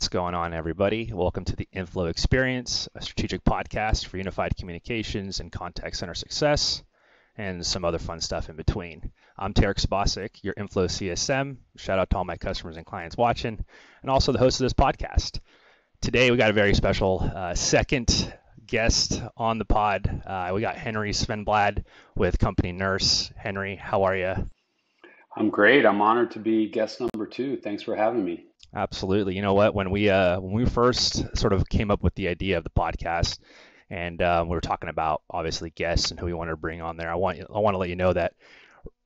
What's going on, everybody? Welcome to the Inflow Experience, a strategic podcast for unified communications and contact center success, and some other fun stuff in between. I'm Tarek Spasic, your Inflow CSM. Shout out to all my customers and clients watching, and also the host of this podcast. Today, we got a very special second guest on the pod. We got Henry Svendblad with Company Nurse. Henry, how are you? I'm great. I'm honored to be guest number 2. Thanks for having me. Absolutely. You know what? When we first sort of came up with the idea of the podcast, and we were talking about obviously guests and who we wanted to bring on there, I want to let you know that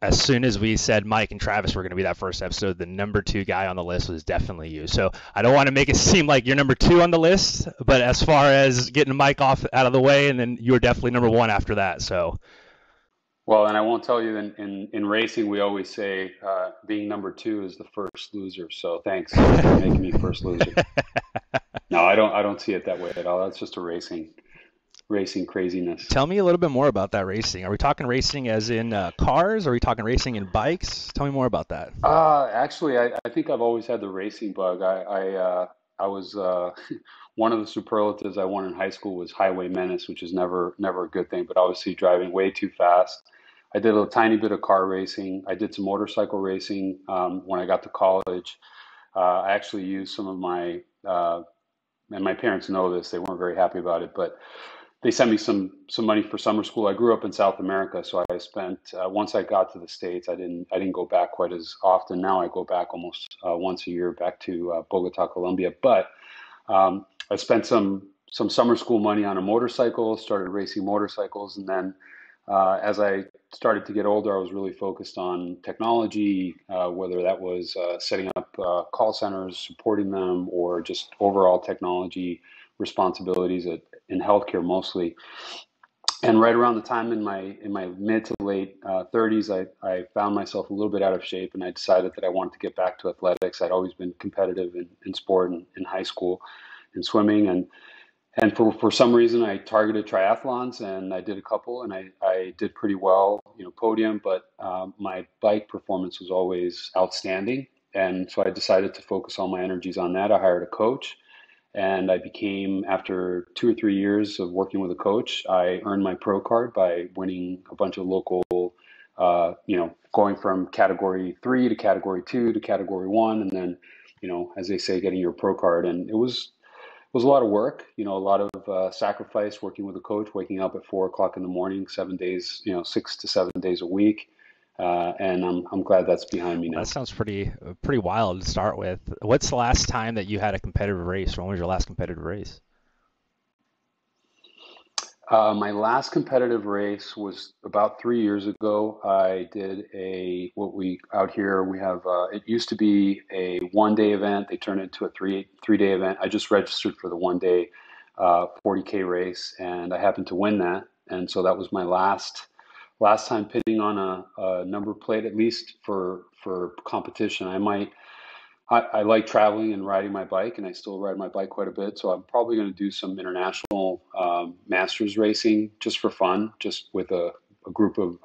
as soon as we said Mike and Travis were going to be that first episode, the number 2 guy on the list was definitely you. So I don't want to make it seem like you're number 2 on the list, but as far as getting Mike out of the way, and then you were definitely number 1 after that. So. Well, and I won't tell you, in racing, we always say being number 2 is the first loser. So thanks for making me first loser. No, I don't see it that way at all. That's just a racing craziness. Tell me a little bit more about that racing. Are we talking racing as in cars? Or are we talking racing in bikes? Tell me more about that. Actually, I think I've always had the racing bug. I was one of the superlatives I won in high school was highway menace, which is never a good thing, but obviously driving way too fast. I did a tiny bit of car racing. I did some motorcycle racing when I got to college. I actually used some of my, and my parents know this, they weren't very happy about it, but they sent me some money for summer school. I grew up in South America, so I spent, once I got to the States, I didn't go back quite as often. Now I go back almost once a year back to Bogota, Colombia. But I spent some summer school money on a motorcycle, started racing motorcycles, and then as I started to get older, I was really focused on technology, whether that was setting up call centers, supporting them, or just overall technology responsibilities in healthcare mostly. And right around the time in my mid to late 30s, I found myself a little bit out of shape, and I decided that I wanted to get back to athletics. I'd always been competitive in sport and in high school, in swimming, and for some reason, I targeted triathlons, and I did a couple, and I did pretty well, podium, but my bike performance was always outstanding. And so I decided to focus all my energies on that. I hired a coach, and I became, after 2 or 3 years of working with a coach, I earned my pro card by winning a bunch of local, going from category 3 to category 2 to category 1, and then, as they say, getting your pro card. And it was a lot of work, a lot of sacrifice working with a coach, waking up at 4 o'clock in the morning, 7 days, 6 to 7 days a week. And I'm glad that's behind me now. That sounds pretty wild to start with. What's the last time that you had a competitive race? When was your last competitive race? My last competitive race was about 3 years ago. I did out here we have, it used to be a 1-day event. They turned it into a three-day event. I just registered for the 1-day 40K race, and I happened to win that. And so that was my last time pitting on a number plate, at least for competition. I like traveling and riding my bike, and I still ride my bike quite a bit. So I'm probably going to do some international masters racing just for fun, just with a group of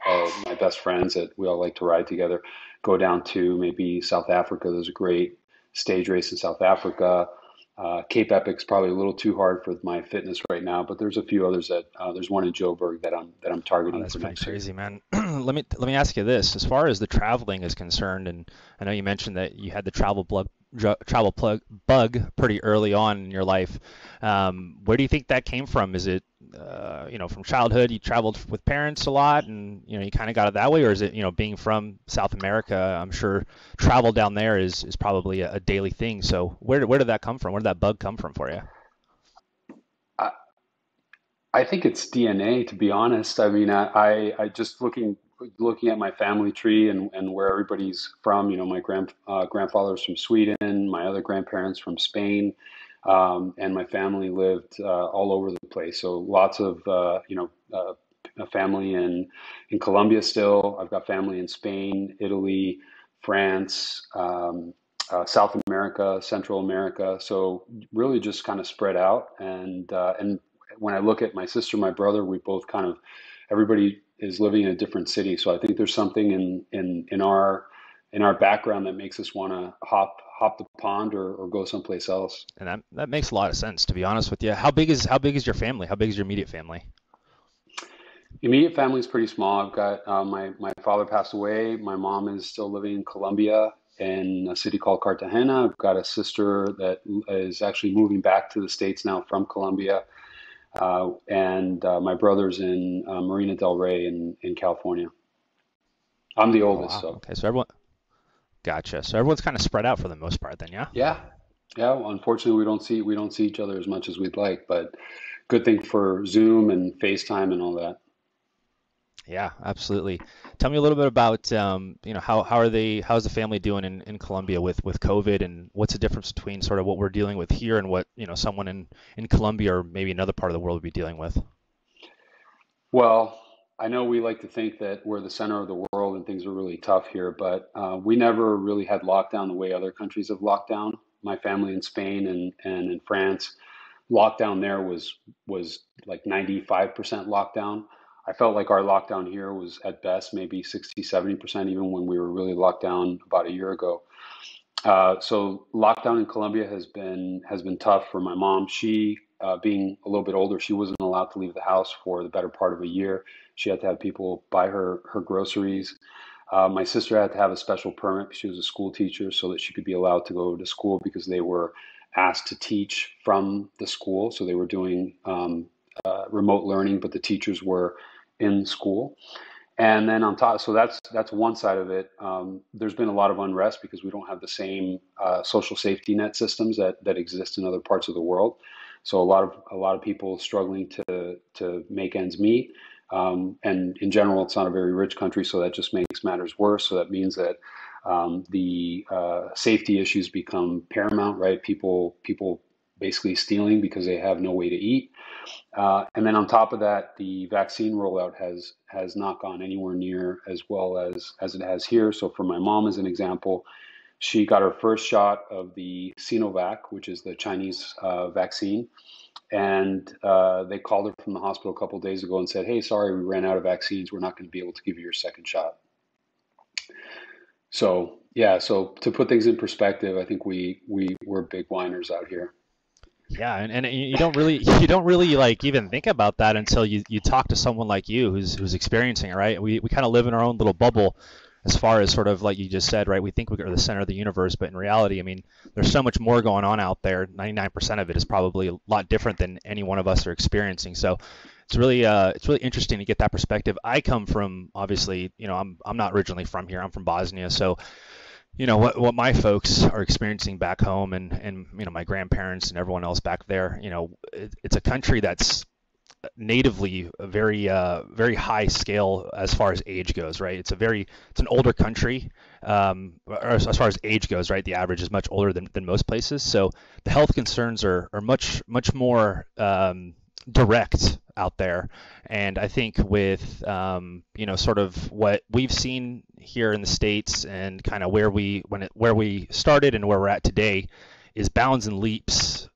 my best friends that we all like to ride together. Go down to maybe South Africa. There's a great stage race in South Africa. Cape Epic's probably a little too hard for my fitness right now, but there's a few others that there's one in Joburg that I'm targeting. That's pretty crazy, man. Let me ask you this: as far as the traveling is concerned, and I know you mentioned that you had the travel bug pretty early on in your life. Where do you think that came from? Is it from childhood? You traveled with parents a lot, and you kind of got it that way, or is it being from South America? I'm sure travel down there is probably a daily thing. So where did that come from? Where did that bug come from for you? I think it's DNA, to be honest. I mean, I just looking at my family tree and where everybody's from. My grandfather's from Sweden, my other grandparents from Spain, and my family lived all over the place. So lots of a family in Colombia still. I've got family in Spain, Italy, France, South America, Central America. So really just kind of spread out. And when I look at my sister, my brother, we both everybody is living in a different city. So I think there's something in our background that makes us want to hop hop the pond or go someplace else. And that makes a lot of sense, to be honest with you. How big is your family? How big is your immediate family? Immediate family is pretty small. I've got my father passed away. My mom is still living in Colombia in a city called Cartagena. I've got a sister that is actually moving back to the States now from Colombia. And my brother's in Marina Del Rey in California. I'm the Oh oldest, wow. so Okay, so everyone gotcha. So everyone's kind of spread out for the most part then, yeah? yeah, yeah. Unfortunately, we don't see each other as much as we'd like, but good thing for Zoom and FaceTime and all that. Yeah, absolutely. Tell me a little bit about how's the family doing in Colombia with COVID, and what's the difference between sort of what we're dealing with here and what, someone in Colombia or maybe another part of the world would be dealing with? Well, I know we like to think that we're the center of the world and things are really tough here, but we never really had lockdown the way other countries have locked down. My family in Spain and in France, lockdown there was like 95% lockdown. I felt like our lockdown here was at best maybe 60, 70%, even when we were really locked down about a year ago. So lockdown in Colombia has been tough for my mom. She, being a little bit older, she wasn't allowed to leave the house for the better part of a year. She had to have people buy her groceries. My sister had to have a special permit. She was a school teacher, so that she could be allowed to go to school because they were asked to teach from the school. So they were doing remote learning, but the teachers were in school. And then on top, so that's one side of it. There's been a lot of unrest because we don't have the same social safety net systems that exist in other parts of the world. So a lot of people struggling to make ends meet. And in general, it's not a very rich country, so that just makes matters worse. So that means that the safety issues become paramount, right? People basically stealing because they have no way to eat. And then on top of that, the vaccine rollout has not gone anywhere near as well as it has here. So for my mom, as an example, she got her first shot of the Sinovac, which is the Chinese vaccine, and they called her from the hospital a couple of days ago and said, "Hey, sorry, we ran out of vaccines. We're not going to be able to give you your second shot." So yeah, so to put things in perspective, I think we're big whiners out here. Yeah, and you don't really like even think about that until you talk to someone like you who's experiencing it, right? We kind of live in our own little bubble as far as sort of like you just said, right? We think we're the center of the universe, but in reality, I mean, there's so much more going on out there. 99% of it is probably a lot different than any one of us are experiencing. So it's really interesting to get that perspective. I come from, obviously, I'm not originally from here. I'm from Bosnia, so what my folks are experiencing back home, and my grandparents and everyone else back there, it's a country that's natively a very high scale as far as age goes, right? It's an older country, or as far as age goes, right? The average is much older than most places, so the health concerns are much more direct out there. And I think with sort of what we've seen here in the States and kind of where we started and where we're at today is bounds and leaps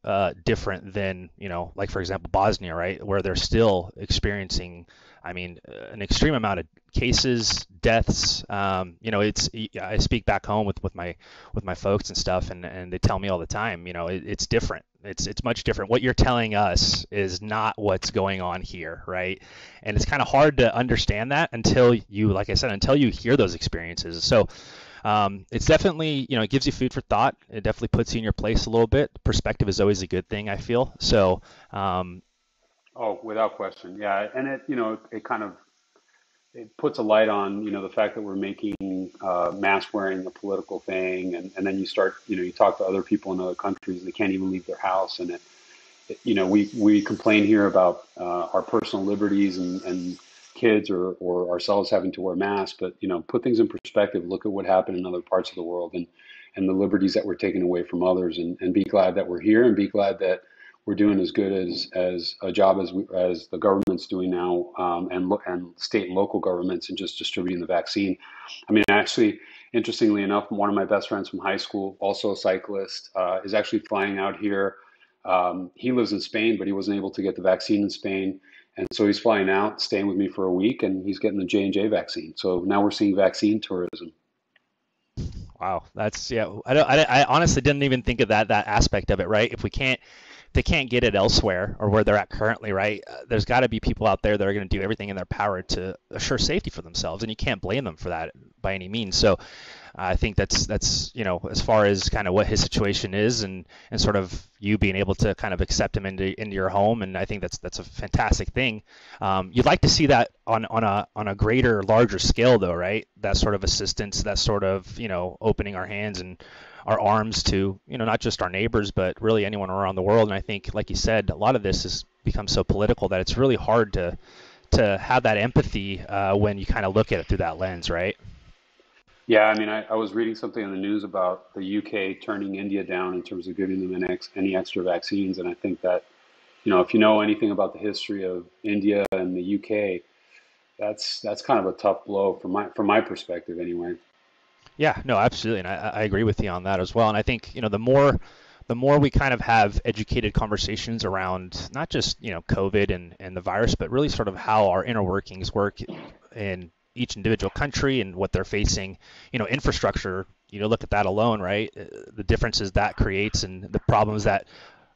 different than, like for example, Bosnia, right, where they're still experiencing, I mean, an extreme amount of cases, deaths. I speak back home with my folks and stuff, and they tell me all the time, it's different. It's much different. What you're telling us is not what's going on here, right? And it's kind of hard to understand that until you, like I said, until you hear those experiences. So it's definitely, it gives you food for thought. It definitely puts you in your place a little bit. Perspective is always a good thing, I feel. So, Oh, without question. Yeah. And it kind of, it puts a light on, the fact that we're making mask wearing a political thing. And then you start, you talk to other people in other countries and they can't even leave their house. And we complain here about our personal liberties and kids or ourselves having to wear masks, but put things in perspective. Look at what happened in other parts of the world and the liberties that were taken away from others, and be glad that we're here, and be glad that we're doing as good as a job as the government's doing now, and state and local governments, and just distributing the vaccine. I mean, actually, interestingly enough, one of my best friends from high school, also a cyclist, is actually flying out here. He lives in Spain, but he wasn't able to get the vaccine in Spain. And so he's flying out, staying with me for a week, and he's getting the J&J vaccine. So now we're seeing vaccine tourism. Wow, that's yeah. I honestly didn't even think of that aspect of it, right? If we can't, if they can't get it elsewhere or where they're at currently, right? There's got to be people out there that are going to do everything in their power to assure safety for themselves, and you can't blame them for that by any means. So I think that's as far as kind of what his situation is, and sort of you being able to kind of accept him into your home, and I think that's a fantastic thing. You'd like to see that on a greater, larger scale, though, right? That sort of assistance, that sort of opening our hands and our arms to not just our neighbors, but really anyone around the world. And I think, like you said, a lot of this has become so political that it's really hard to have that empathy when you kind of look at it through that lens, right? Yeah, I mean, I was reading something in the news about the UK turning India down in terms of giving them any extra vaccines, and I think that if you know anything about the history of India and the UK, that's kind of a tough blow from my perspective anyway. Yeah, no, absolutely, and I agree with you on that as well. And I think the more we kind of have educated conversations around not just COVID and the virus, but really sort of how our inner workings work in each individual country and what they're facing, infrastructure. Look at that alone, right? The differences that creates and the problems that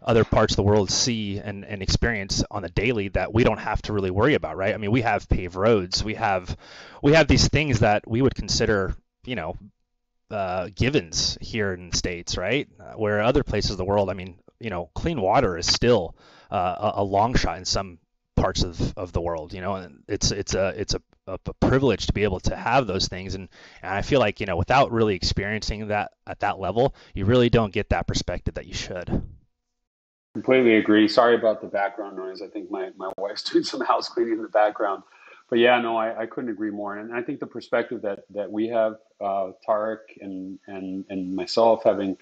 other parts of the world see and experience on the daily that we don't have to really worry about, right? I mean, we have paved roads, we have these things that we would consider, givens here in the States, right? Where other places of the world, I mean, clean water is still a long shot in some parts of the world, and it's a privilege to be able to have those things. And I feel like, without really experiencing that at that level, you really don't get that perspective that you should. Completely agree. Sorry about the background noise. I think my wife's doing some house cleaning in the background. But yeah, no, I couldn't agree more. And I think the perspective that we have, Tarek and myself, having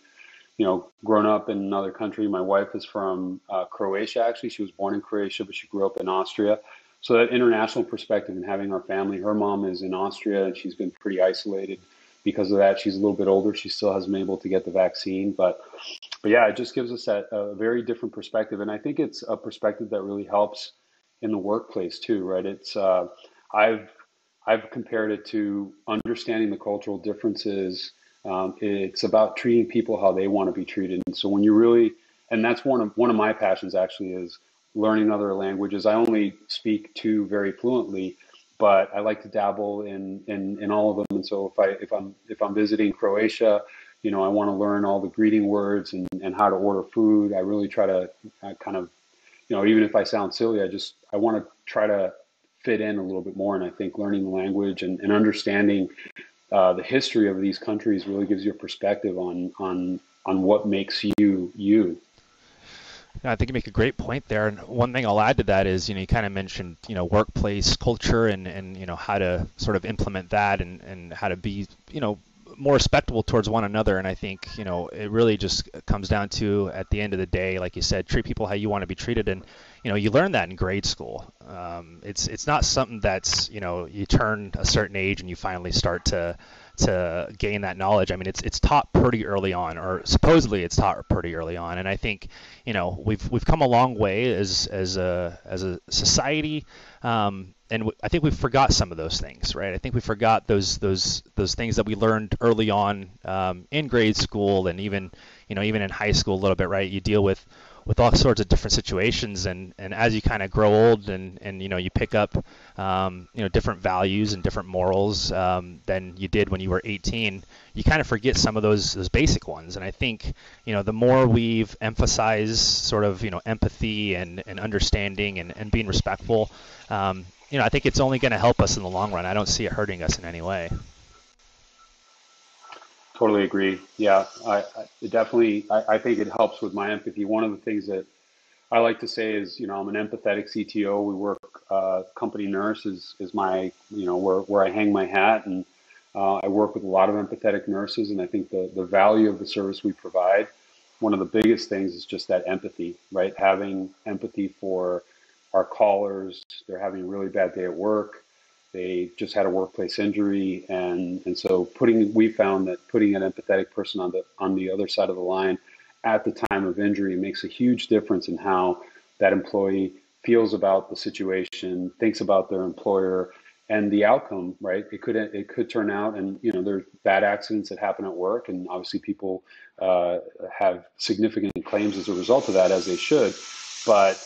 grown up in another country. My wife is from Croatia, actually. She was born in Croatia, but she grew up in Austria. So that international perspective and having our family, her mom is in Austria and she's been pretty isolated because of that. She's a little bit older. She still hasn't been able to get the vaccine, but yeah, it just gives us a very different perspective. And I think it's a perspective that really helps in the workplace too, right? I've, I've compared it to understanding the cultural differences. It's about treating people how they want to be treated. And so when you really, and that's one of my passions actually is learning other languages. I only speak two very fluently, but I like to dabble in all of them. And so if I'm visiting Croatia, I want to learn all the greeting words and how to order food. I really try to kind of, even if I sound silly, I want to try to fit in a little bit more. And I think learning the language and understanding the history of these countries really gives you a perspective on what makes you you. Yeah, I think you make a great point there. And one thing I'll add to that is, you kind of mentioned, workplace culture and how to sort of implement that and how to be, more respectable towards one another. And I think, it really just comes down to, at the end of the day, like you said, treat people how you want to be treated. And, you learn that in grade school. It's not something that's, you turn a certain age and you finally start to gain that knowledge. I mean, it's taught pretty early on, or supposedly it's taught pretty early on. And I think, we've come a long way as a society. And I think we forgot some of those things, right? I think we forgot those things that we learned early on in grade school, and even in high school a little bit, right? You deal with all sorts of different situations, and as you kind of grow old and you pick up different values and different morals than you did when you were 18, you kind of forget some of those basic ones. And I think the more we've emphasized sort of empathy and understanding and being respectful, I think it's only going to help us in the long run. I don't see it hurting us in any way. Totally agree. Yeah, it definitely. I think it helps with my empathy. One of the things that I like to say is, I'm an empathetic CTO. We work company nurse is my where I hang my hat, and I work with a lot of empathetic nurses, and I think the value of the service we provide. One of the biggest things is just that empathy, right? Having empathy for our callers. They're having a really bad day at work. They just had a workplace injury, and so we found that putting an empathetic person on the other side of the line at the time of injury makes a huge difference in how that employee feels about the situation, thinks about their employer, and the outcome, right? It could turn out, and there's bad accidents that happen at work, and obviously people uh, have significant claims as a result of that, as they should. But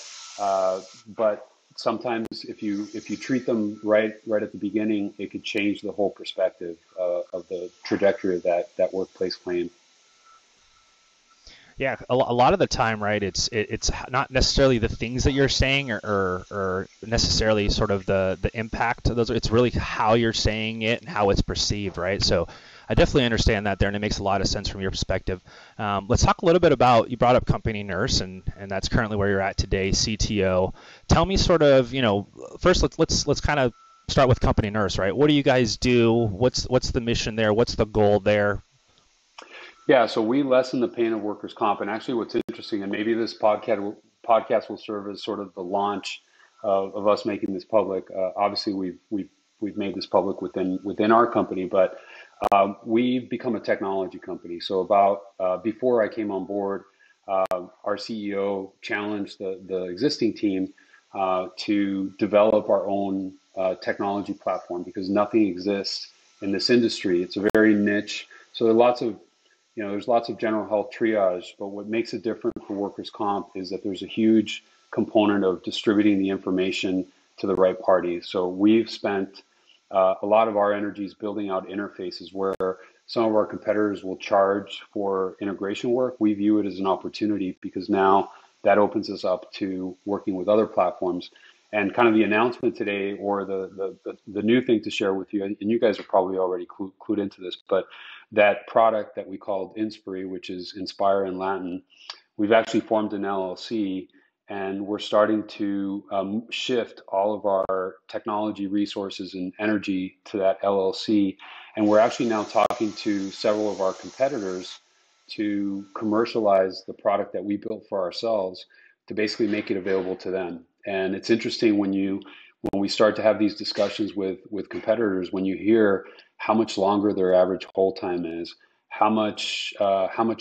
but sometimes if you treat them right at the beginning, it could change the whole perspective of the trajectory of that workplace claim. Yeah, a lot of the time, right? It's not necessarily the things that you're saying or necessarily sort of the impact of those. It's really how you're saying it and how it's perceived, right? So I definitely understand that there, and it makes a lot of sense from your perspective. Let's talk a little bit about, you brought up company nurse, and that's currently where you're at today, CTO. Tell me sort of, first let's kind of start with company nurse, right? What do you guys do? What's the mission there? What's the goal there? Yeah, so we lessen the pain of workers' comp. And actually, what's interesting, and maybe this podcast will serve as sort of the launch of us making this public. Obviously, we've made this public within our company, but we've become a technology company. So about before I came on board, our CEO challenged the existing team to develop our own technology platform because nothing exists in this industry. It's a very niche. So there's lots of general health triage, but what makes it different for workers' comp is that there's a huge component of distributing the information to the right parties. So we've spent a lot of our energies building out interfaces where some of our competitors will charge for integration work. We view it as an opportunity because now that opens us up to working with other platforms. And kind of the announcement today, or the new thing to share with you, and you guys are probably already clued into this, but that product that we called Inspire, which is Inspire in Latin, we've actually formed an LLC, and we're starting to shift all of our technology resources and energy to that LLC. And we're actually now talking to several of our competitors to commercialize the product that we built for ourselves to basically make it available to them. And it's interesting when we start to have these discussions with competitors, when you hear how much longer their average hold time is, how much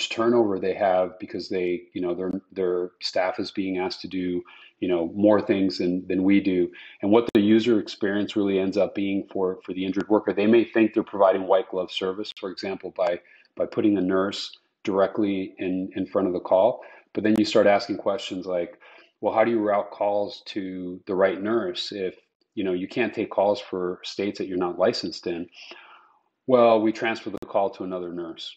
turnover they have because their staff is being asked to do more things than we do, and what the user experience really ends up being for the injured worker. They may think they're providing white glove service, for example, by putting a nurse directly in front of the call, but then you start asking questions like, well, how do you route calls to the right nurse if you can't take calls for states that you're not licensed in? Well, we transfer the call to another nurse.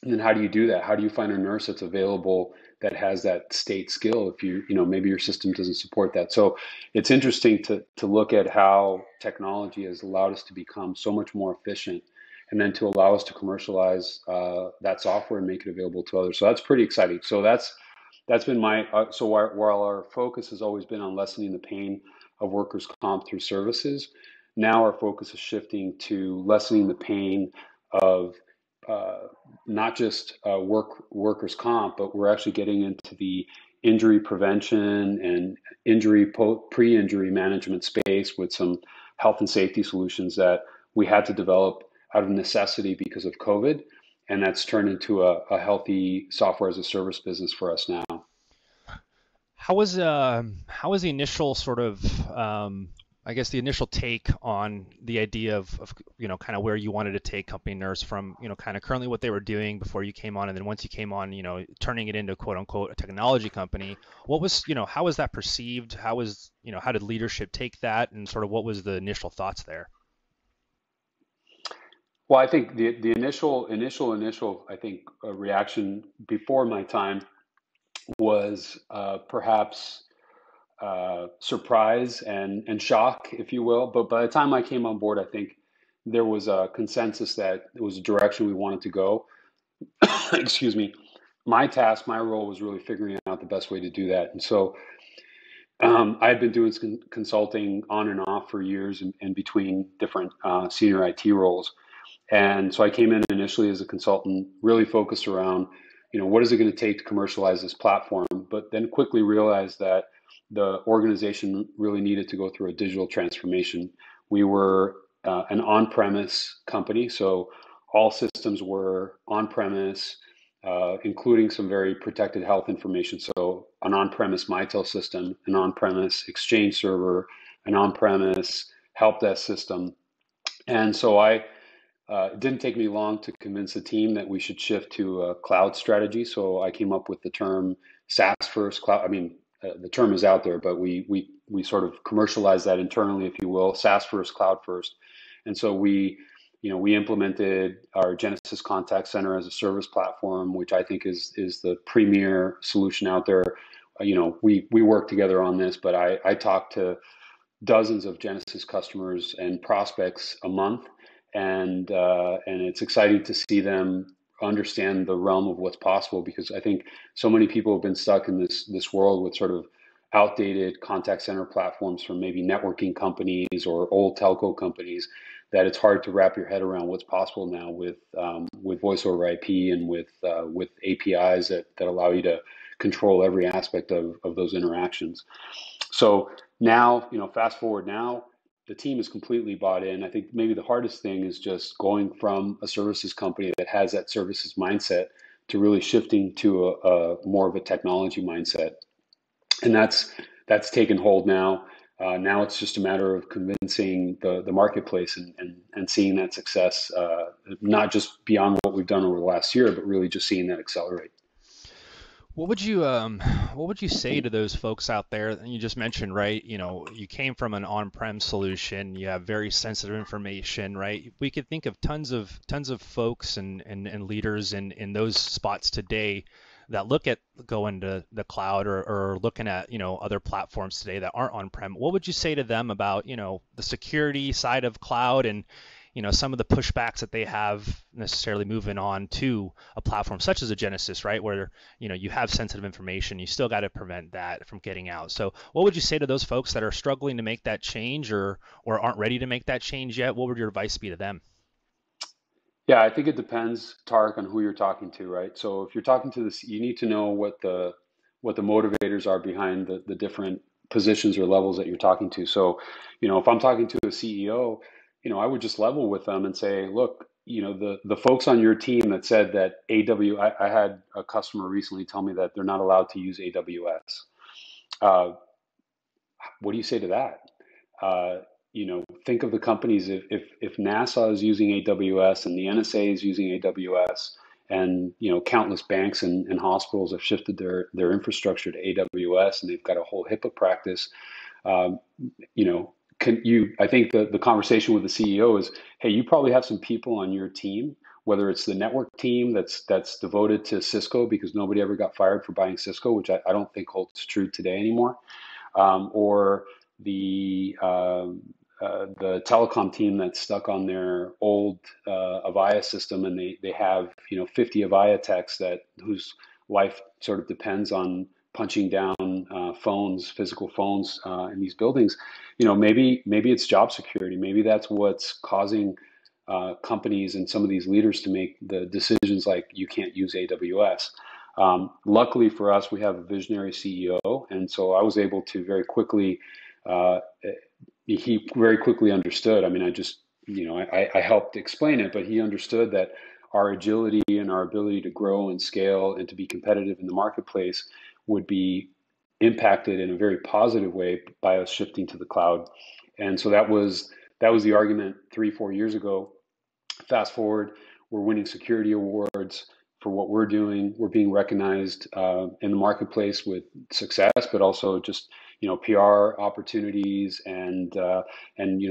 And then how do you do that? How do you find a nurse that's available that has that state skill if maybe your system doesn't support that? So it's interesting to look at how technology has allowed us to become so much more efficient and then to allow us to commercialize that software and make it available to others. So that's pretty exciting. So that's been so while our focus has always been on lessening the pain of workers' comp through services, now our focus is shifting to lessening the pain of uh, not just workers' comp, but we're actually getting into the injury prevention and pre-injury management space with some health and safety solutions that we had to develop out of necessity because of COVID, and that's turned into a healthy software as a service business for us now. How was the initial sort of I guess the initial take on the idea of kind of where you wanted to take company nurse from, kind of currently what they were doing before you came on, and then once you came on, turning it into quote unquote a technology company. What was, how was that perceived? How did leadership take that, and sort of what was the initial thoughts there? Well, I think the initial I think reaction before my time was perhaps surprise and shock, if you will. But by the time I came on board, I think there was a consensus that it was a direction we wanted to go. Excuse me. My role was really figuring out the best way to do that. And so I had been doing consulting on and off for years and between different senior IT roles. And so I came in initially as a consultant, really focused around, what is it going to take to commercialize this platform? But then quickly realized that the organization really needed to go through a digital transformation. We were an on-premise company, so all systems were on-premise, including some very protected health information. So an on-premise Mitel system, an on-premise Exchange server, an on-premise help desk system. And so it didn't take me long to convince the team that we should shift to a cloud strategy. So I came up with the term SaaS first cloud. I mean, the term is out there, but we sort of commercialized that internally, if you will, SaaS first, cloud first. And so we implemented our Genesys Contact Center as a service platform, which I think is the premier solution out there. We work together on this, but I talk to dozens of Genesys customers and prospects a month, and it's exciting to see them understand the realm of what's possible, because I think so many people have been stuck in this world with sort of outdated contact center platforms from maybe networking companies or old telco companies, that it's hard to wrap your head around what's possible now with voice over IP and with APIs that allow you to control every aspect of those interactions. So now, fast forward now, the team is completely bought in. I think maybe the hardest thing is just going from a services company that has that services mindset to really shifting to a more of a technology mindset. And that's taken hold now. Now it's just a matter of convincing the marketplace and seeing that success, not just beyond what we've done over the last year, but really just seeing that accelerate. What would you say to those folks out there? And you just mentioned, right? You came from an on-prem solution. You have very sensitive information, right? We could think of tons of folks and leaders in those spots today that look at going to the cloud or looking at other platforms today that aren't on-prem. What would you say to them about the security side of cloud and some of the pushbacks that they have necessarily moving on to a platform such as a Genesys, right? Where, you have sensitive information, you still got to prevent that from getting out. So what would you say to those folks that are struggling to make that change or aren't ready to make that change yet? What would your advice be to them? Yeah, I think it depends, Tarek, on who you're talking to, right? So if you're talking to this, you need to know what the motivators are behind the different positions or levels that you're talking to. So, if I'm talking to a CEO, I would just level with them and say, look, the folks on your team that said that I had a customer recently tell me that they're not allowed to use AWS. Uh, what do you say to that? Think of the companies. If NASA is using AWS and the NSA is using AWS, and countless banks and hospitals have shifted their infrastructure to AWS, and they've got a whole HIPAA practice. Um, I think the conversation with the CEO is, hey, you probably have some people on your team, whether it's the network team that's devoted to Cisco because nobody ever got fired for buying Cisco, which I don't think holds true today anymore, or the telecom team that's stuck on their old Avaya system, and they have 50 Avaya techs whose life sort of depends on punching down physical phones in these buildings. Maybe it's job security. Maybe that's what's causing companies and some of these leaders to make the decisions like you can't use AWS. Luckily for us, we have a visionary CEO, and so I was able to very quickly. He very quickly understood. I mean, I helped explain it, but he understood that our agility and our ability to grow and scale and to be competitive in the marketplace would be impacted in a very positive way by us shifting to the cloud. And so that was the argument 3-4 years ago. Fast forward, we're winning security awards for what we're doing. We're being recognized in the marketplace with success, but also just PR opportunities, and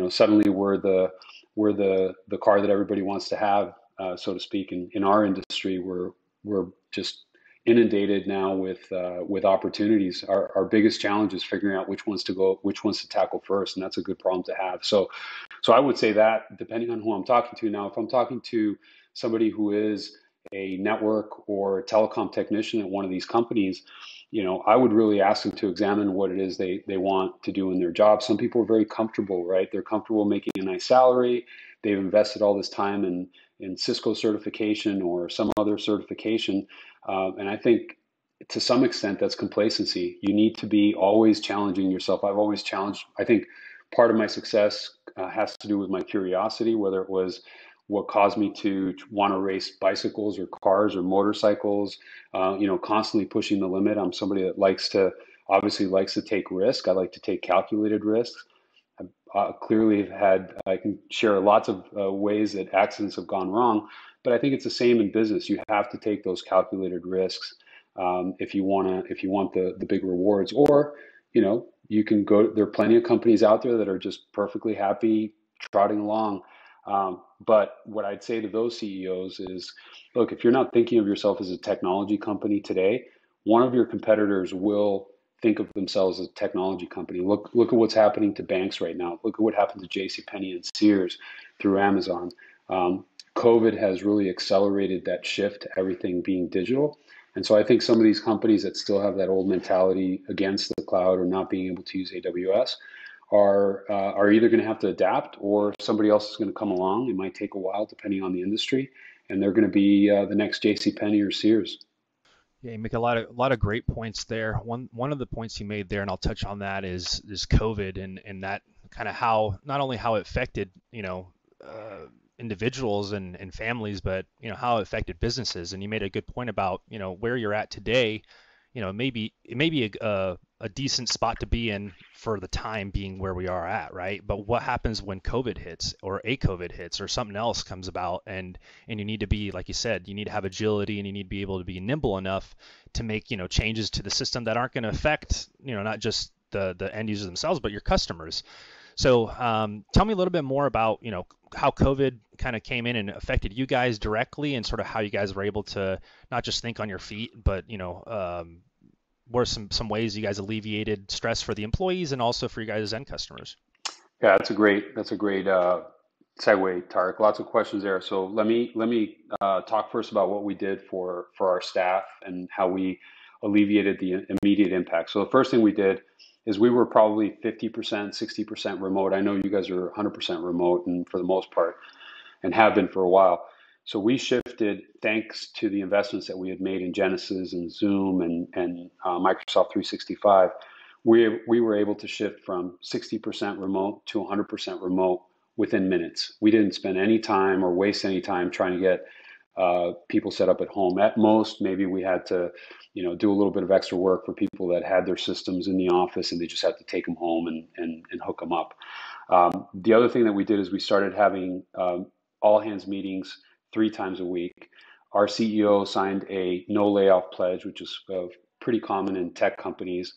suddenly we're the car that everybody wants to have, so to speak. In our industry, we're just inundated now with opportunities. Our biggest challenge is figuring out which ones to tackle first, and that's a good problem to have. So I would say that depending on who I'm talking to now, if I'm talking to somebody who is a network or telecom technician at one of these companies, I would really ask them to examine what it is they want to do in their job. Some people are very comfortable, right? They're comfortable making a nice salary. They've invested all this time in Cisco certification or some other certification. And I think to some extent that's complacency. You need to be always challenging yourself. I've always challenged. I think part of my success has to do with my curiosity, whether it was what caused me to want to race bicycles or cars or motorcycles, constantly pushing the limit. I'm somebody that obviously likes to take risk. I like to take calculated risks. clearly I can share lots of ways that accidents have gone wrong, but I think it's the same in business. You have to take those calculated risks if you want the big rewards, or you can go. There are plenty of companies out there that are just perfectly happy trotting along. But what I'd say to those CEOs is, look, if you're not thinking of yourself as a technology company today, one of your competitors will think of themselves as a technology company. Look at what's happening to banks right now. Look at what happened to JCPenney and Sears through Amazon. COVID has really accelerated that shift to everything being digital. And so I think some of these companies that still have that old mentality against the cloud or not being able to use AWS are either going to have to adapt, or somebody else is going to come along. It might take a while depending on the industry, and they're going to be the next JCPenney or Sears. Yeah, you make a lot of great points there. One of the points you made there, and I'll touch on that, is COVID and that kind of how not only how it affected individuals and families, but how it affected businesses. And you made a good point about where you're at today. It may be a decent spot to be in for the time being where we are at, right? But what happens when COVID hits or a COVID hits or something else comes about, and you need to be, like you said, you need to have agility and you need to be able to be nimble enough to make changes to the system that aren't going to affect not just the end users themselves, but your customers. So tell me a little bit more about how COVID kind of came in and affected you guys directly, and sort of how you guys were able to not just think on your feet, but what are some ways you guys alleviated stress for the employees and also for you guys as end customers? Yeah, that's a great segue, Tarek. Lots of questions there. So let me talk first about what we did for our staff and how we alleviated the immediate impact. So the first thing we did is we were probably 50%, 60% remote. I know you guys are 100% remote, and for the most part, and have been for a while. So we shifted, thanks to the investments that we had made in Genesis and Zoom and Microsoft 365. We were able to shift from 60% remote to 100% remote within minutes. We didn't spend any time or waste any time trying to get people set up at home. At most, maybe we had to, do a little bit of extra work for people that had their systems in the office and they just had to take them home and hook them up. The other thing that we did is we started having all hands meetings 3 times a week. Our CEO signed a no layoff pledge, which is pretty common in tech companies.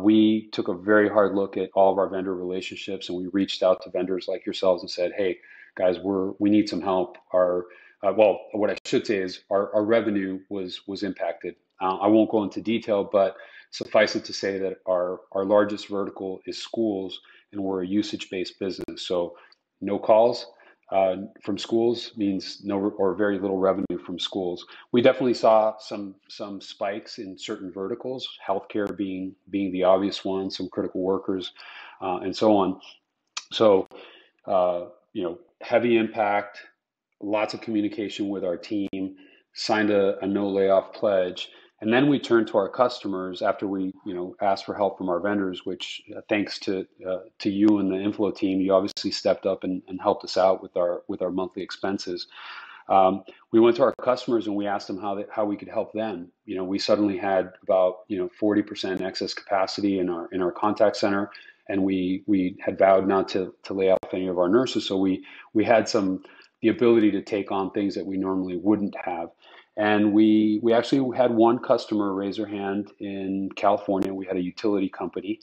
We took a very hard look at all of our vendor relationships, and we reached out to vendors like yourselves and said, "Hey, guys, we need some help." Well, what I should say is our revenue was impacted. I won't go into detail, but suffice it to say that our largest vertical is schools, and we're a usage-based business. So no calls from schools means no or very little revenue from schools. We definitely saw some spikes in certain verticals, healthcare being the obvious one, some critical workers, and so on. So heavy impact, lots of communication with our team, signed a no layoff pledge. And then we turned to our customers after we, asked for help from our vendors, which thanks to you and the Inflow team, you obviously stepped up and helped us out with our monthly expenses. We went to our customers and we asked them how we could help them. We suddenly had about 40% excess capacity in our contact center, and we had vowed not to lay off any of our nurses. So we had the ability to take on things that we normally wouldn't have. And we actually had one customer raise their hand in California. We had a utility company,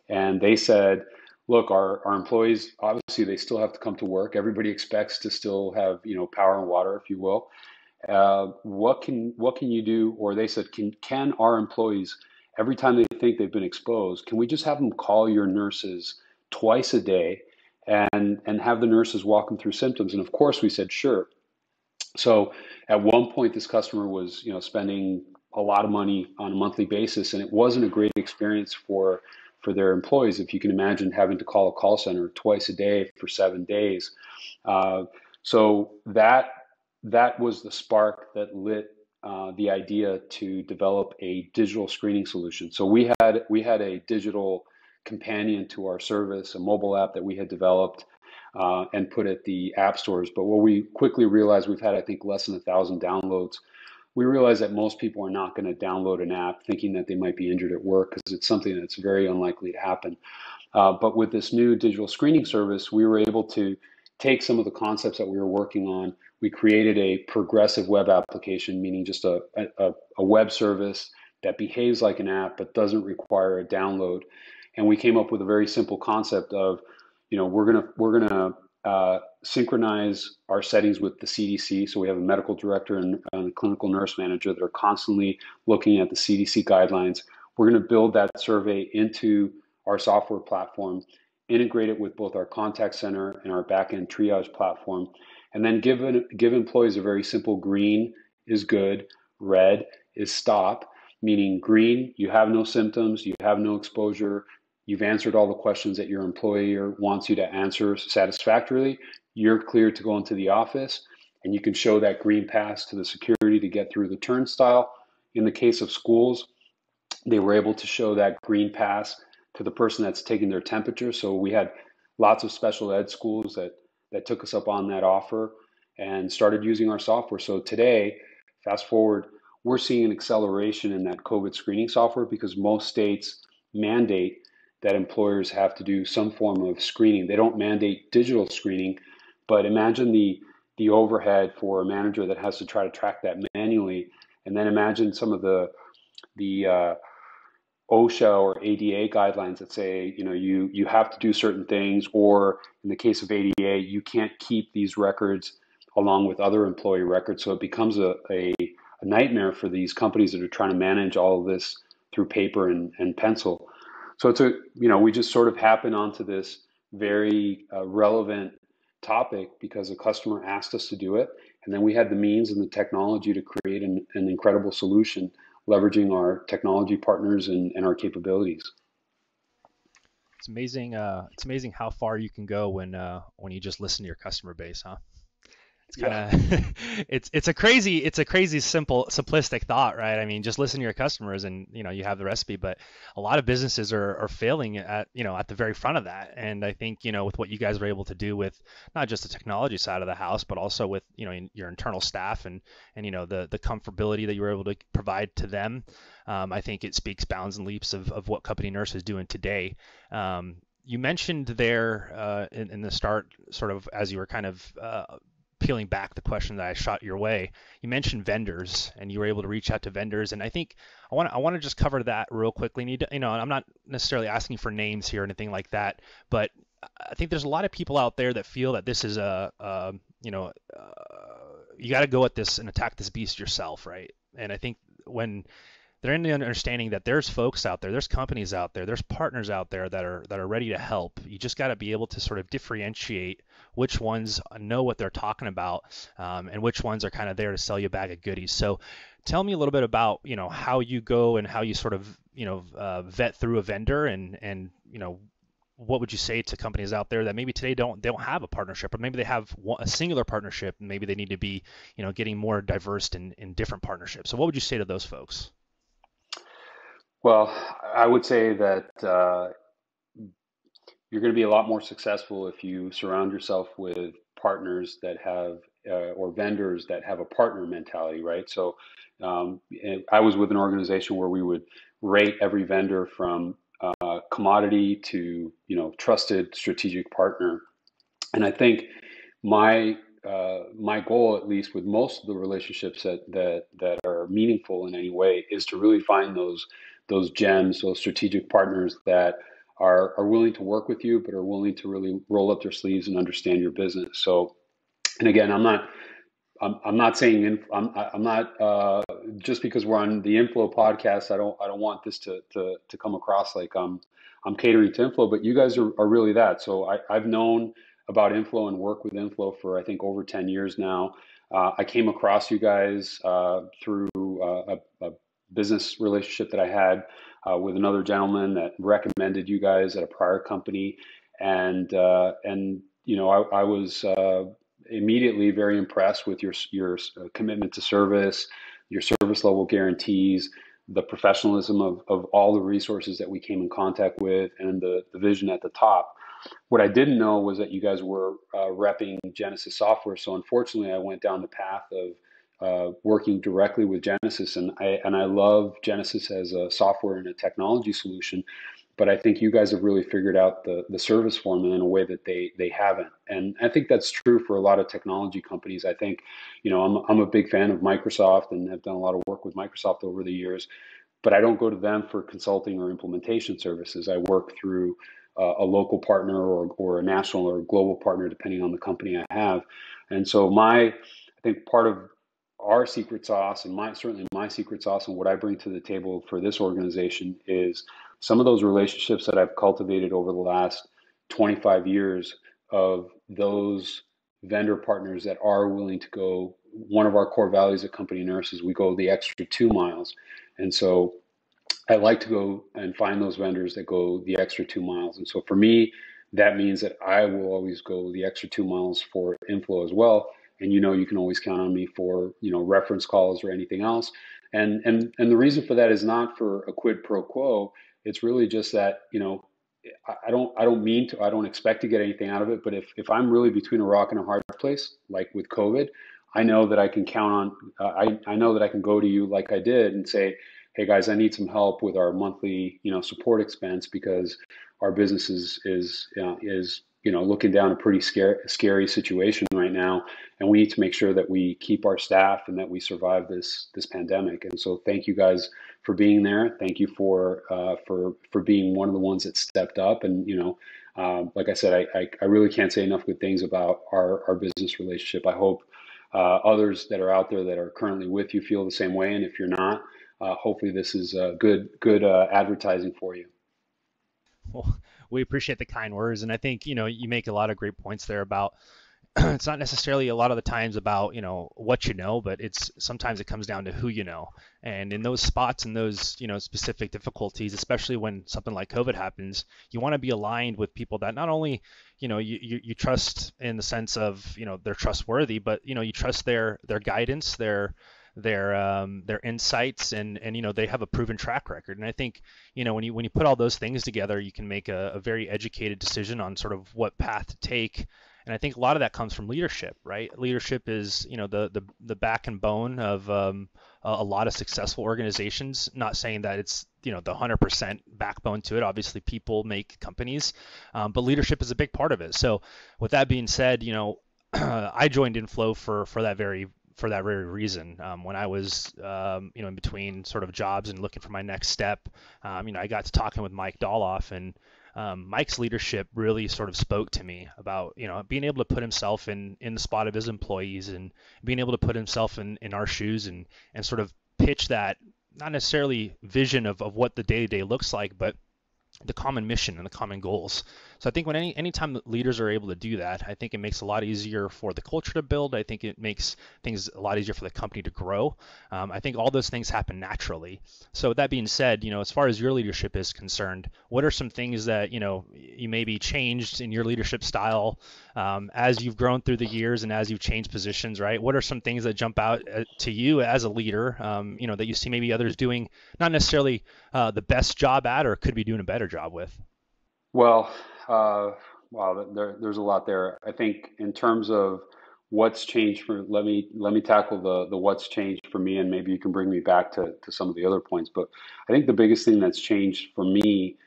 and they said, look, our employees, obviously they still have to come to work. Everybody expects to still have, power and water, if you will. What can you do? Or they said, can our employees, every time they think they've been exposed, can we just have them call your nurses twice a day and have the nurses walk them through symptoms? And of course we said, sure. So at one point, this customer was, spending a lot of money on a monthly basis, and it wasn't a great experience for their employees. If you can imagine having to call a call center twice a day for 7 days. So that was the spark that lit the idea to develop a digital screening solution. So we had a digital companion to our service, a mobile app that we had developed and put at the app stores. But what we quickly realized, we've had, I think, less than 1,000 downloads. We realized that most people are not going to download an app thinking that they might be injured at work, because it's something that's very unlikely to happen. But with this new digital screening service, we were able to take some of the concepts that we were working on. We created a progressive web application, meaning just a web service that behaves like an app but doesn't require a download. And we came up with a very simple concept of, we're gonna synchronize our settings with the CDC. So we have a medical director and a clinical nurse manager that are constantly looking at the CDC guidelines. We're going to build that survey into our software platform, integrate it with both our contact center and our backend triage platform, and then give employees a very simple: green is good, red is stop, meaning green, you have no symptoms, you have no exposure, you've answered all the questions that your employer wants you to answer satisfactorily, you're cleared to go into the office, and you can show that green pass to the security to get through the turnstile. In the case of schools, they were able to show that green pass to the person that's taking their temperature. So we had lots of special ed schools that took us up on that offer and started using our software. So today, fast forward, we're seeing an acceleration in that COVID screening software because most states mandate that employers have to do some form of screening. They don't mandate digital screening, but imagine the overhead for a manager that has to try to track that manually. And then imagine some of the OSHA or ADA guidelines that say, you have to do certain things, or in the case of ADA, you can't keep these records along with other employee records. So it becomes a nightmare for these companies that are trying to manage all of this through paper and pencil. So we just sort of happened onto this very relevant topic because a customer asked us to do it. And then we had the means and the technology to create an incredible solution, leveraging our technology partners and our capabilities. It's amazing. It's amazing how far you can go when you just listen to your customer base, huh? It's kind Yeah. of it's a crazy simplistic thought, right? I mean, just listen to your customers and you have the recipe, but a lot of businesses are failing at at the very front of that. And I think with what you guys were able to do with not just the technology side of the house, but also with your internal staff and the comfortability that you were able to provide to them, I think it speaks bounds and leaps of what Company Nurse is doing today. You mentioned there in the start, sort of as you were kind of peeling back the question that I shot your way, you mentioned vendors and you were able to reach out to vendors. And I think I want to just cover that real quickly. I'm not necessarily asking for names here or anything like that, but I think there's a lot of people out there that feel that this is you got to go at this and attack this beast yourself, right? And I think when they're in the understanding that there's folks out there, there's companies out there, there's partners out there that are ready to help. You just got to be able to sort of differentiate which ones know what they're talking about, and which ones are kind of there to sell you a bag of goodies. So tell me a little bit about how you go and how you sort of vet through a vendor, and what would you say to companies out there that maybe today don't have a partnership, or maybe they have a singular partnership and maybe they need to be getting more diverse in different partnerships. So what would you say to those folks? Well, I would say that you're going to be a lot more successful if you surround yourself with partners that have or vendors that have a partner mentality, right? So I was with an organization where we would rate every vendor from commodity to trusted strategic partner, and I think my goal, at least with most of the relationships that are meaningful in any way, is to really find those gems, those strategic partners that are willing to work with you, but are willing to really roll up their sleeves and understand your business. So, and again, I'm not saying I'm not just because we're on the Inflow podcast. I don't want this to come across like I'm catering to Inflow, but you guys are really that. So I've known about Inflow and work with Inflow for I think over 10 years now. I came across you guys through a business relationship that I had with another gentleman that recommended you guys at a prior company, and I was immediately very impressed with your commitment to service, your service level guarantees, the professionalism of all the resources that we came in contact with, and the vision at the top. What I didn't know was that you guys were repping Genesis software. So unfortunately, I went down the path of working directly with Genesis, and I love Genesis as a software and a technology solution. but I think you guys have really figured out the service formula in a way that they haven't. And I think that's true for a lot of technology companies. I think, I'm a big fan of Microsoft and have done a lot of work with Microsoft over the years, but I don't go to them for consulting or implementation services. I work through a local partner or a national or global partner, depending on the company I have. And so I think part of our secret sauce and certainly my secret sauce and what I bring to the table for this organization is some of those relationships that I've cultivated over the last 25 years of those vendor partners that are willing to go. One of our core values at Company Nurse is we go the extra 2 miles. And so I like to go and find those vendors that go the extra 2 miles. And so for me, that means that I will always go the extra 2 miles for Inflow as well. And you can always count on me for, reference calls or anything else. And the reason for that is not for a quid pro quo. It's really just that, I don't expect to get anything out of it. But if I'm really between a rock and a hard place, like with COVID, I know that I can count on, I know that I can go to you like I did and say, hey guys, I need some help with our monthly, support expense because our business is looking down a pretty scary situation right now, and we need to make sure that we keep our staff and that we survive this pandemic. And so, thank you guys for being there. Thank you for being one of the ones that stepped up. And like I said, I really can't say enough good things about our business relationship. I hope others that are out there that are currently with you feel the same way. And if you're not, hopefully this is good advertising for you. Well, we appreciate the kind words, and I think you make a lot of great points there about it's not necessarily a lot of the times about what but it's sometimes it comes down to who and in those spots and those specific difficulties, especially when something like COVID happens, you want to be aligned with people that not only you trust in the sense of they're trustworthy, but you trust their guidance, their insights, and they have a proven track record. And I think when you put all those things together, you can make a very educated decision on sort of what path to take. And I think a lot of that comes from leadership, right? Leadership is the back and bone of a lot of successful organizations. Not saying that it's the 100% backbone to it. Obviously, people make companies, but leadership is a big part of it. So with that being said, I joined Inflow for that very reason. When I was, in between sort of jobs and looking for my next step, I got to talking with Mike Doloff, and Mike's leadership really sort of spoke to me about, being able to put himself in the spot of his employees and being able to put himself in our shoes and sort of pitch that, not necessarily vision of what the day-to-day looks like, but the common mission and the common goals. So I think when anytime leaders are able to do that, I think it makes a lot easier for the culture to build. I think it makes things a lot easier for the company to grow. I think all those things happen naturally. So with that being said, as far as your leadership is concerned, what are some things that you maybe changed in your leadership style as you've grown through the years and as you've changed positions, right? What are some things that jump out to you as a leader, that you see maybe others doing not necessarily the best job at, or could be doing a better job with? Well, wow, there's a lot there. I think in terms of what's changed let me tackle the what's changed for me, and maybe you can bring me back to some of the other points. But I think the biggest thing that's changed for me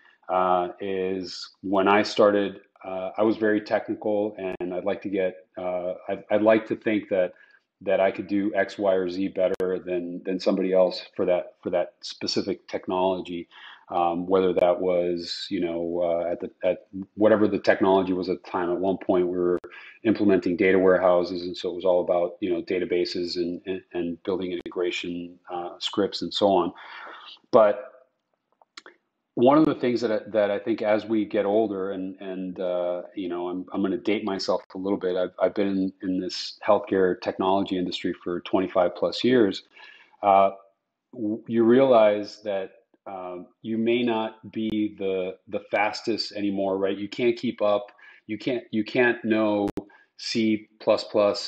is when I started, I was very technical, and I'd like to think that I could do X, Y, or Z better than somebody else for that specific technology, whether that was at whatever the technology was at the time. At one point, we were implementing data warehouses, and so it was all about databases and building integration scripts and so on. But one of the things that I think as we get older, and I'm going to date myself a little bit. I've been in this healthcare technology industry for 25 plus years. Uh, you realize that you may not be the fastest anymore, right? You can't keep up. You can't know C++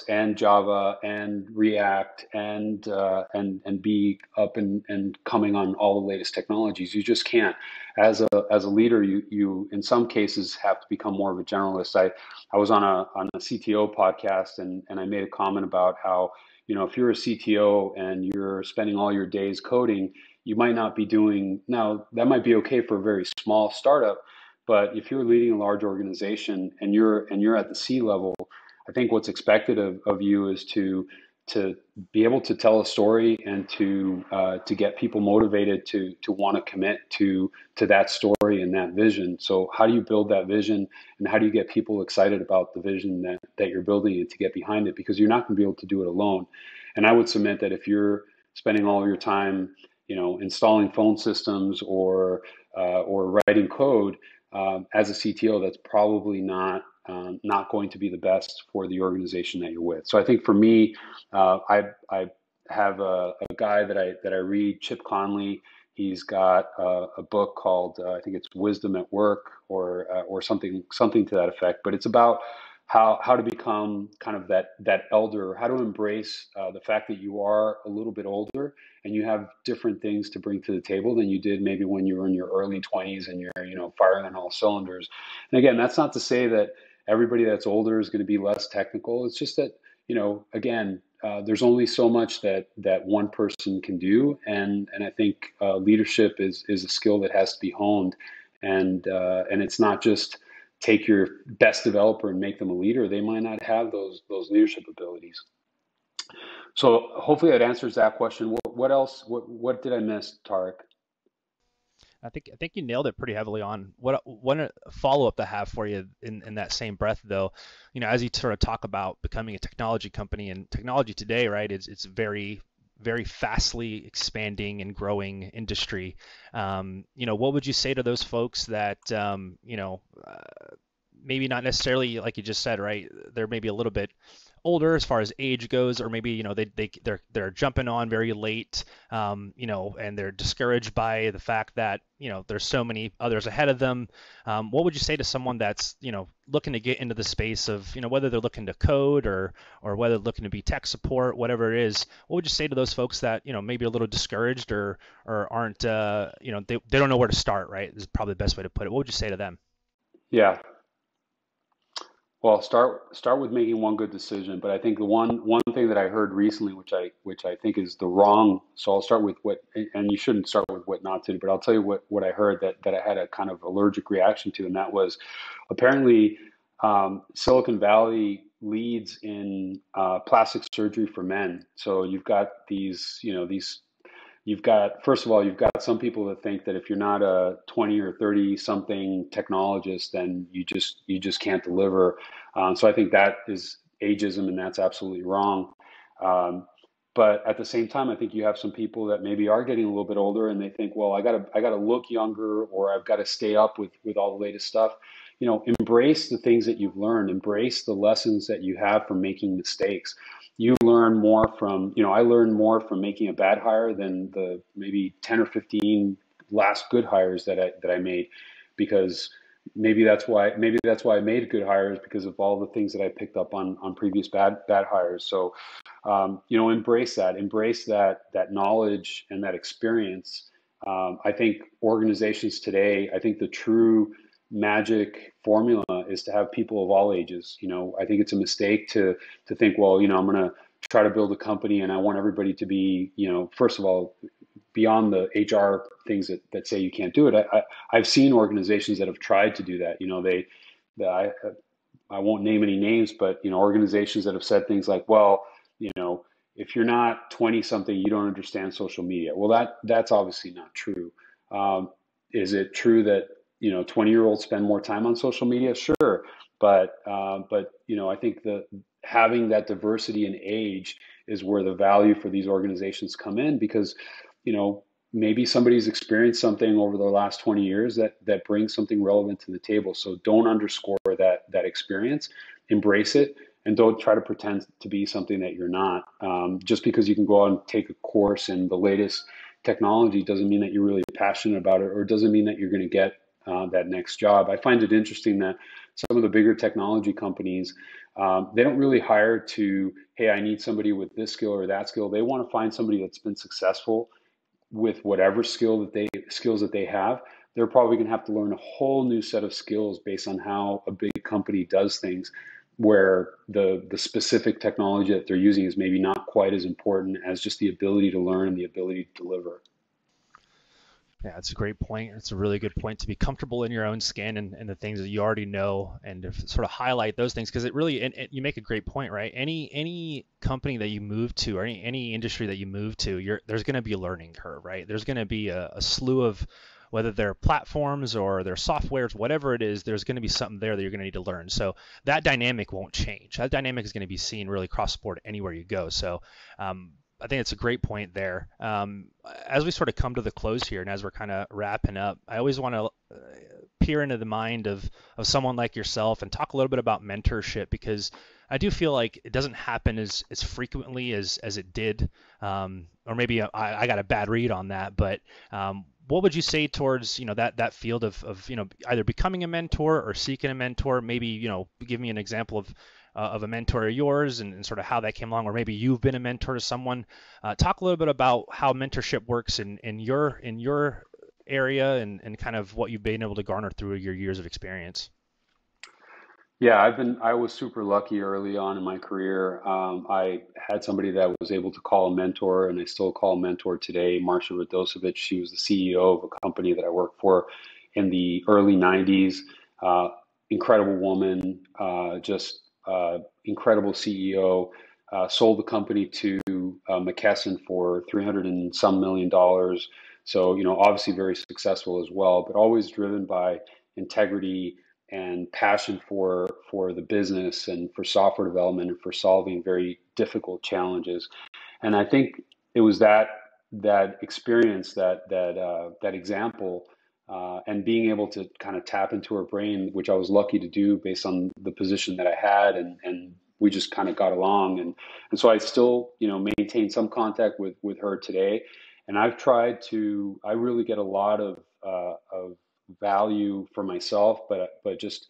and Java and React and be up and coming on all the latest technologies. You just can't. As a leader, you in some cases have to become more of a generalist. I was on a CTO podcast, and I made a comment about how if you're a CTO and you're spending all your days coding, you might not be doing. Now that might be okay for a very small startup, but if you're leading a large organization and you're at the C level, I think what's expected of you is to be able to tell a story and to get people motivated to want to commit to that story and that vision. So how do you build that vision, and how do you get people excited about the vision that you're building and to get behind it? Because you're not going to be able to do it alone. And I would submit that if you're spending all of your time, installing phone systems or writing code as a CTO, that's probably not going to be the best for the organization that you're with. So I think for me, I have a guy that I read, Chip Conley. He's got a book called I think it's Wisdom at Work or something to that effect. But it's about how to become kind of that elder, how to embrace the fact that you are a little bit older and you have different things to bring to the table than you did maybe when you were in your early 20s and you're firing on all cylinders. And again, that's not to say that everybody that's older is going to be less technical. It's just that again, there's only so much that one person can do, and I think leadership is a skill that has to be honed, and it's not just take your best developer and make them a leader. They might not have those leadership abilities. So hopefully that answers that question. What else? What did I miss, Tarek? I think you nailed it pretty heavily on. What one follow up to have for you in that same breath, though, as you sort of talk about becoming a technology company, and technology today, right? It's very very fastly expanding and growing industry. What would you say to those folks that maybe not necessarily like you just said, right? They're maybe a little bit older as far as age goes, or maybe they're jumping on very late, and they're discouraged by the fact that there's so many others ahead of them. What would you say to someone that's looking to get into the space of whether they're looking to code or whether they're looking to be tech support, whatever it is? What would you say to those folks that maybe are a little discouraged or aren't they don't know where to start? Right, is probably the best way to put it. What would you say to them? Yeah. Well, start with making one good decision. But I think the one thing that I heard recently, which I think is the wrong. So I'll start with what, and you shouldn't start with what not to do. But I'll tell you what I heard that I had a kind of allergic reaction to, and that was apparently Silicon Valley leads in plastic surgery for men. So you've got these you've got, first of all, you've got some people that think that if you're not a 20 or 30 something technologist, then you just can't deliver. So I think that is ageism, and that's absolutely wrong. Um, but at the same time, I think you have some people that maybe are getting a little bit older, and they think, well, I gotta look younger, or I've got to stay up with all the latest stuff. Embrace the things that you've learned, embrace the lessons that you have from making mistakes. You learn more from, I learned more from making a bad hire than the maybe 10 or 15 last good hires that I made, because maybe that's why I made good hires, because of all the things that I picked up on previous bad hires. So embrace that knowledge and that experience. I think organizations today, I think the true magic formula is to have people of all ages. I think it's a mistake to think, well, I'm going to try to build a company and I want everybody to be, first of all, beyond the HR things that say you can't do it. I've seen organizations that have tried to do that. I won't name any names, but organizations that have said things like, well, you know, if you're not 20 something, you don't understand social media. Well, that's obviously not true. Is it true that 20-year-olds spend more time on social media? Sure, but I think that having that diversity in age is where the value for these organizations come in, because you know maybe somebody's experienced something over the last 20 years that brings something relevant to the table. So don't underscore that experience, embrace it, and don't try to pretend to be something that you're not. Just because you can go out and take a course in the latest technology doesn't mean that you're really passionate about it, or doesn't mean that you're going to get that next job. I find it interesting that some of the bigger technology companies, they don't really hire to, hey, I need somebody with this skill or that skill. They want to find somebody that's been successful with whatever skills that they have. They're probably going to have to learn a whole new set of skills based on how a big company does things, where the specific technology that they're using is maybe not quite as important as just the ability to learn and the ability to deliver. Yeah, it's a great point. It's a really good point to be comfortable in your own skin and the things that you already know and to sort of highlight those things because it really, and you make a great point, right? Any company that you move to or any industry that you move to, there's going to be a learning curve, right? There's going to be a slew of whether they're platforms or they're softwares, whatever it is, there's going to be something there that you're going to need to learn. So that dynamic won't change. That dynamic is going to be seen really cross board anywhere you go. So I think it's a great point there. As we sort of come to the close here, and as we're kind of wrapping up, I always want to peer into the mind of someone like yourself and talk a little bit about mentorship because I do feel like it doesn't happen as frequently as it did, or maybe I got a bad read on that. But what would you say towards that field of either becoming a mentor or seeking a mentor? Maybe give me an example of a mentor of yours and sort of how that came along, or maybe you've been a mentor to someone. Talk a little bit about how mentorship works in your area and kind of what you've been able to garner through your years of experience. Yeah, I was super lucky early on in my career. I had somebody that was able to call a mentor, and I still call a mentor today, Marsha Radosevich. She was the CEO of a company that I worked for in the early 90s. Incredible woman, just incredible CEO. Sold the company to McKesson for 300 and some $1 million. So, obviously very successful as well, but always driven by integrity and passion for the business and for software development and for solving very difficult challenges. And I think it was that experience, that example, and being able to kind of tap into her brain, which I was lucky to do based on the position that I had, and we just kind of got along, and so I still maintain some contact with her today, and I really get a lot of value for myself, but just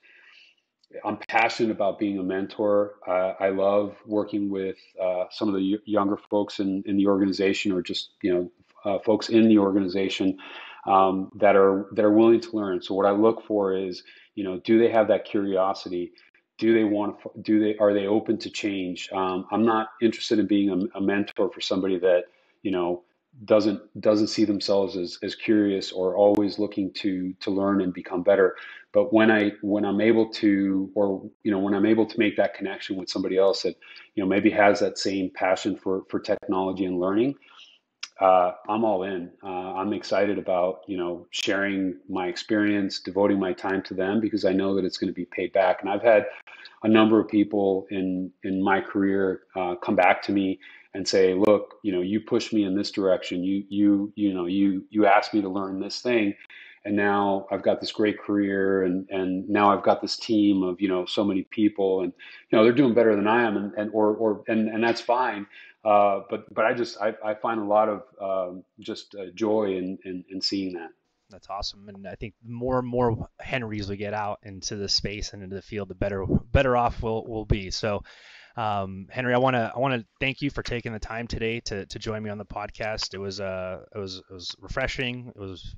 I'm passionate about being a mentor. I love working with some of the younger folks in the organization, or just folks in the organization that are willing to learn. So what I look for is, do they have that curiosity? Do they are they open to change? I'm not interested in being a mentor for somebody that you know doesn't see themselves as curious or always looking to learn and become better. But when I'm able to, or when I'm able to make that connection with somebody else that maybe has that same passion for technology and learning, I'm all in. I'm excited about sharing my experience, devoting my time to them, because I know that it's going to be paid back. And I've had a number of people in my career come back to me and say, look, you pushed me in this direction. You asked me to learn this thing, and now I've got this great career, and now I've got this team of so many people, and they're doing better than I am, and that's fine. But I find a lot of just joy in seeing that. That's awesome, and I think the more and more Henrys we get out into the space and into the field, the better off we'll be. So, Henry, I want to thank you for taking the time today to join me on the podcast. It was refreshing. It was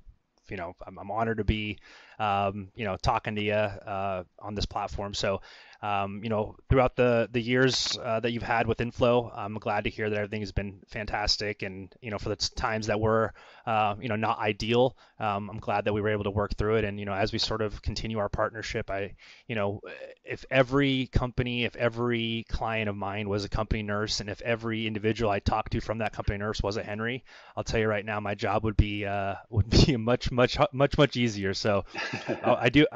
I'm honored to be talking to you on this platform. So throughout the years that you've had with Inflow, I'm glad to hear that everything has been fantastic. And for the times that were not ideal, I'm glad that we were able to work through it. And as we sort of continue our partnership, if every company, if every client of mine was a company nurse, and if every individual I talked to from that company nurse was a Henry, I'll tell you right now, my job would be much easier. So I do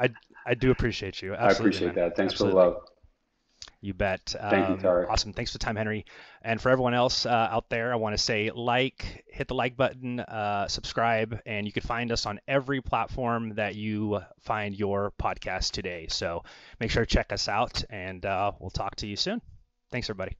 appreciate you. I Absolutely, appreciate man. that. Thanks for the Absolutely. love. You bet. Thank you, Tarek. Awesome. Thanks for the time, Henry. And for everyone else out there, I want to say hit the like button, subscribe, and you can find us on every platform that you find your podcast today. So make sure to check us out, and we'll talk to you soon. Thanks, everybody.